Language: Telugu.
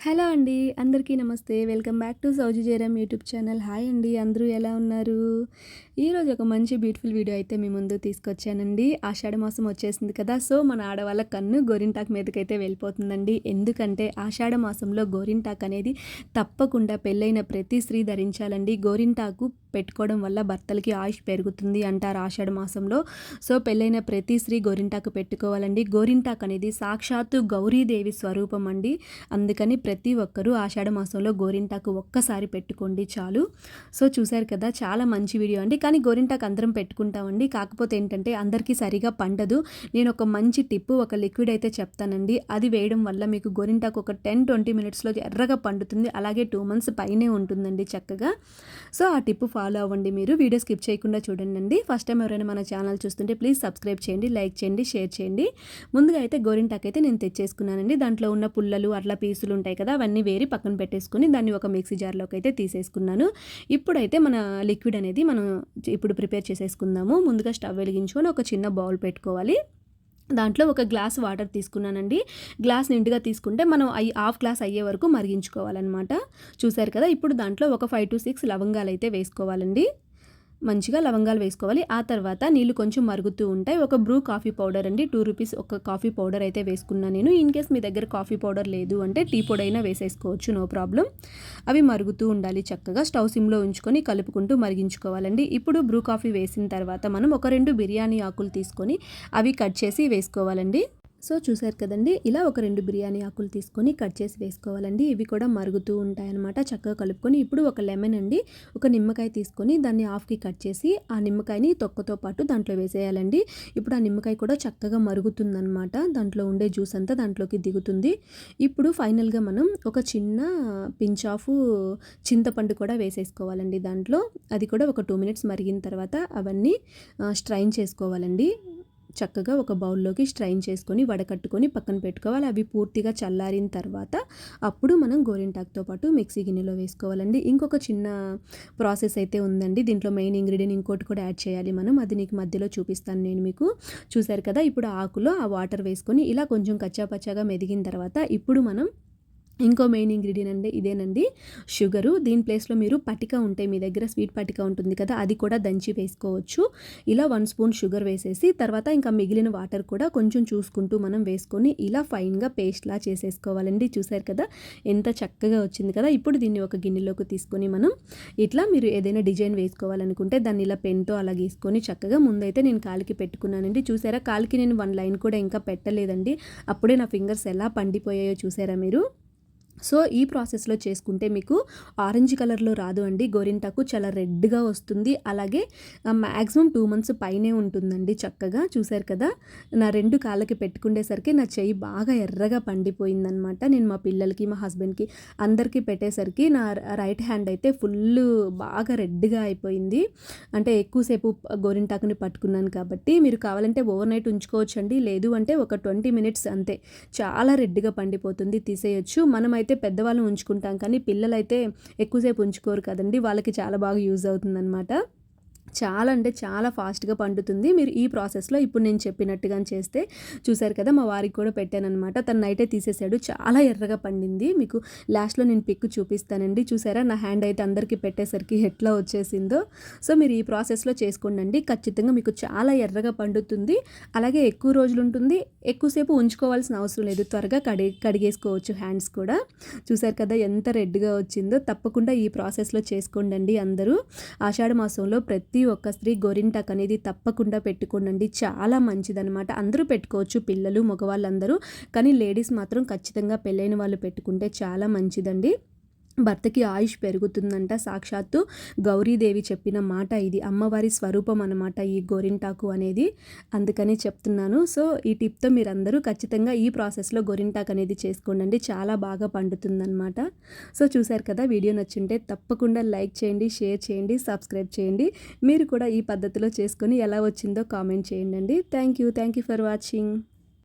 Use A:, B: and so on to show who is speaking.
A: హలో అండి. అందరికీ నమస్తే. వెల్కమ్ బ్యాక్ టు సౌజీ జయరామ్ యూట్యూబ్ ఛానల్. హాయ్ అండి. అందరూ ఎలా ఉన్నారు? ఈరోజు ఒక మంచి బ్యూటిఫుల్ వీడియో అయితే మీ ముందు తీసుకొచ్చానండి. ఆషాఢ మాసం వచ్చేసింది కదా! సో, మన ఆడవాళ్ళ కన్ను గోరింటాకు మీదకైతే వెళ్ళిపోతుందండి. ఎందుకంటే ఆషాఢ మాసంలో గోరింటాకు అనేది తప్పకుండా పెళ్ళైన ప్రతి స్త్రీ ధరించాలండి. గోరింటాకు పెట్టుకోవడం వల్ల భర్తలకి ఆయుష్ పెరుగుతుంది అంటారు ఆషాఢ మాసంలో. సో, పెళ్ళైన ప్రతి స్త్రీ గోరింటాకు పెట్టుకోవాలండి. గోరింటాకు అనేది సాక్షాత్తు గౌరీదేవి స్వరూపం అండి. అందుకని ప్రతి ఒక్కరూ ఆషాఢ మాసంలో గోరింటాకు ఒక్కసారి పెట్టుకోండి చాలు. సో, చూశారు కదా, చాలా మంచి వీడియో అండి. కానీ గోరింటాకు అందరం పెట్టుకుంటామండి. కాకపోతే ఏంటంటే అందరికీ సరిగా పండదు. నేను ఒక మంచి టిప్పు, ఒక లిక్విడ్ అయితే చెప్తానండి. అది వేయడం వల్ల మీకు గోరింటాకు ఒక 10-20 మినిట్స్లో ఎర్రగా పండుతుంది. అలాగే 2 మంత్స్ పైనే ఉంటుందండి చక్కగా. సో, ఆ టిప్పు ఫాలో అవ్వండి మీరు. వీడియో స్కిప్ చేయకుండా చూడండి. ఫస్ట్ టైం ఎవరైనా మన ఛానల్ చూస్తుంటే ప్లీజ్ సబ్స్క్రైబ్ చేయండి, లైక్ చేయండి, షేర్ చేయండి. ముందుగా అయితే గోరింటాకు అయితే నేను తెచ్చేసుకున్నానండి. దాంట్లో ఉన్న పుల్లలు అట్లా పీసులు ఉంటాయి కదా, అవన్నీ వేరి పక్కన పెట్టేసుకుని దాన్ని ఒక మిక్సీ జార్లోకి అయితే తీసేసుకున్నాను. ఇప్పుడైతే మన లిక్విడ్ అనేది మనం ఇప్పుడు ప్రిపేర్ చేసేసుకుందాము. ముందుగా స్టవ్ వెలిగించుకొని ఒక చిన్న బౌల్ పెట్టుకోవాలి. దాంట్లో ఒక గ్లాస్ వాటర్ తీసుకున్నానండి. గ్లాస్ నిండుగా తీసుకుంటే మనం హాఫ్ గ్లాస్ అయ్యే వరకు మరిగించుకోవాలన్నమాట. చూసారు కదా, ఇప్పుడు దాంట్లో ఒక 5-6 లవంగాలు అయితే వేసుకోవాలండి. మంచిగా లవంగాలు వేసుకోవాలి. ఆ తర్వాత నీళ్ళు కొంచెం మరుగుతూ ఉంటాయి. ఒక బ్రూ కాఫీ పౌడర్ అండి, 2 రూపీస్ ఒక కాఫీ పౌడర్ అయితే వేసుకున్నాను నేను. ఇన్ కేస్ మీ దగ్గర కాఫీ పౌడర్ లేదు అంటే టీ పొడి అయినా వేసేసుకోవచ్చు, నో ప్రాబ్లం. అవి మరుగుతూ ఉండాలి చక్కగా. స్టవ్ సిమ్లో ఉంచుకొని కలుపుకుంటూ మరిగించుకోవాలండి. ఇప్పుడు బ్రూ కాఫీ వేసిన తర్వాత మనం ఒక 2 బిర్యానీ ఆకులు తీసుకొని అవి కట్ చేసి వేసుకోవాలండి. సో, చూసారు కదండి, ఇలా ఒక 2 బిర్యానీ ఆకులు తీసుకొని కట్ చేసి వేసుకోవాలండి. ఇవి కూడా మరుగుతూ ఉంటాయన్నమాట. చక్కగా కలుపుకొని ఇప్పుడు ఒక లెమన్ అండి, ఒక నిమ్మకాయ తీసుకొని దాన్ని హాఫ్కి కట్ చేసి ఆ నిమ్మకాయని తొక్కతో పాటు దాంట్లో వేసేయాలండి. ఇప్పుడు ఆ నిమ్మకాయ కూడా చక్కగా మరుగుతుందన్నమాట. దాంట్లో ఉండే జ్యూస్ అంతా దాంట్లోకి దిగుతుంది. ఇప్పుడు ఫైనల్గా మనం ఒక చిన్న పించ్ ఆఫ్ చింతపండు కూడా వేసేసుకోవాలండి దాంట్లో. అది కూడా ఒక 2 మినిట్స్ మరిగిన తర్వాత అవన్నీ స్ట్రైన్ చేసుకోవాలండి. చక్కగా ఒక బౌల్లోకి స్ట్రైన్ చేసుకొని వడకట్టుకొని పక్కన పెట్టుకోవాలి. అవి పూర్తిగా చల్లారిన తర్వాత అప్పుడు మనం గోరింటాకుతో పాటు మిక్సీ గిన్నెలో వేసుకోవాలండి. ఇంకొక చిన్న ప్రాసెస్ అయితే ఉందండి. దీంట్లో మెయిన్ ఇంగ్రీడియంట్ ఇంకోటి కూడా యాడ్ చేయాలి మనం. అది నీకు మధ్యలో చూపిస్తాను నేను మీకు. చూసారు కదా, ఇప్పుడు ఆకులో ఆ వాటర్ వేసుకొని ఇలా కొంచెం కచ్చాపచ్చాగా మెదిగిన తర్వాత ఇప్పుడు మనం ఇంకో మెయిన్ ఇంగ్రీడియంట్ అంటే ఇదేనండి, షుగరు. దీని ప్లేస్లో మీరు పటిక ఉంటే మీ దగ్గర స్వీట్ పటిక ఉంటుంది కదా, అది కూడా దంచి వేసుకోవచ్చు. ఇలా 1 స్పూన్ షుగర్ వేసేసి తర్వాత ఇంకా మిగిలిన వాటర్ కూడా కొంచెం చూసుకుంటూ మనం వేసుకొని ఇలా ఫైన్గా పేస్ట్లా చేసేసుకోవాలండి. చూసారు కదా, ఎంత చక్కగా వచ్చింది కదా. ఇప్పుడు దీన్ని ఒక గిన్నెలోకి తీసుకొని మనం ఇట్లా మీరు ఏదైనా డిజైన్ వేసుకోవాలనుకుంటే దాన్ని ఇలా పెన్తో అలా గీసుకొని చక్కగా ముందైతే నేను కాలికి పెట్టుకున్నానండి. చూసారా, కాలికి నేను 1 లైన్ కూడా ఇంకా పెట్టలేదండి. అప్పుడే నా ఫింగర్స్ ఎలా పండిపోయాయో చూసారా మీరు. సో, ఈ ప్రాసెస్లో చేసుకుంటే మీకు ఆరెంజ్ కలర్లో రాదు అండి. గోరింటాకు చాలా రెడ్గా వస్తుంది. అలాగే మ్యాక్సిమం 2 మంత్స్ పైనే ఉంటుందండి చక్కగా. చూసారు కదా, నా 2 కాళ్ళకి పెట్టుకునేసరికి నా చెయ్యి బాగా ఎర్రగా పండిపోయిందనమాట. నేను మా పిల్లలకి, మా హస్బెండ్కి అందరికీ పెట్టేసరికి నా రైట్ హ్యాండ్ అయితే ఫుల్ బాగా రెడ్గా అయిపోయింది. అంటే ఎక్కువసేపు గోరింటాకుని పట్టుకున్నాను కాబట్టి. మీరు కావాలంటే ఓవర్ నైట్ ఉంచుకోవచ్చు అండి. లేదు అంటే ఒక 20 మినిట్స్ అంతే, చాలా రెడ్గా పండిపోతుంది, తీసేయచ్చు. మనమైతే పెద్దవాళ్ళని ఉంచుకుంటాం కానీ పిల్లలైతే ఎక్కువసేపు ఉంచుకోరు కదండి. వాళ్ళకి చాలా బాగా యూజ్ అవుతుందన్నమాట. చాలా అంటే చాలా ఫాస్ట్గా పండుతుంది. మీరు ఈ ప్రాసెస్లో ఇప్పుడు నేను చెప్పినట్టుగా చేస్తే. చూసారు కదా, మా వారికి కూడా పెట్టానమాట. తను నైటే తీసేసాడు, చాలా ఎర్రగా పండింది. మీకు లాస్ట్లో నేను పిక్ చూపిస్తానండి. చూసారా, నా హ్యాండ్ అయితే అందరికీ పెట్టేసరికి ఎట్లా వచ్చేసిందో. సో, మీరు ఈ ప్రాసెస్లో చేసుకోండి, ఖచ్చితంగా మీకు చాలా ఎర్రగా పండుతుంది. అలాగే ఎక్కువ రోజులు ఉంటుంది, ఎక్కువసేపు ఉంచుకోవాల్సిన అవసరం లేదు. త్వరగా కడిగేసుకోవచ్చు హ్యాండ్స్ కూడా. చూసారు కదా ఎంత రెడ్గా వచ్చిందో. తప్పకుండా ఈ ప్రాసెస్లో చేసుకోండి అందరూ. ఆషాఢ మాసంలో ప్రతి ఒక్క స్త్రీ గోరింటాకు అనేది తప్పకుండా పెట్టుకోండి. చాలా మంచిదనమాట. అందరూ పెట్టుకోవచ్చు, పిల్లలు, మగవాళ్ళందరూ. కానీ లేడీస్ మాత్రం ఖచ్చితంగా పెళ్ళైన వాళ్ళు పెట్టుకుంటే చాలా మంచిదండి. భర్తకి ఆయుష్ పెరుగుతుందంట. సాక్షాత్తు గౌరీదేవి చెప్పిన మాట ఇది. అమ్మవారి స్వరూపం అన్నమాట ఈ గోరింటాకు అనేది. అందుకనే చెప్తున్నాను. సో, ఈ టిప్తో మీరందరూ ఖచ్చితంగా ఈ ప్రాసెస్లో గోరింటాకు అనేది చేసుకోండి. చాలా బాగా పండుతుందన్నమాట. సో, చూసారు కదా, వీడియో నచ్చుంటే తప్పకుండా లైక్ చేయండి, షేర్ చేయండి, సబ్స్క్రైబ్ చేయండి. మీరు కూడా ఈ పద్ధతిలో చేసుకొని ఎలా వచ్చిందో కామెంట్ చేయండి. Thank you for watching.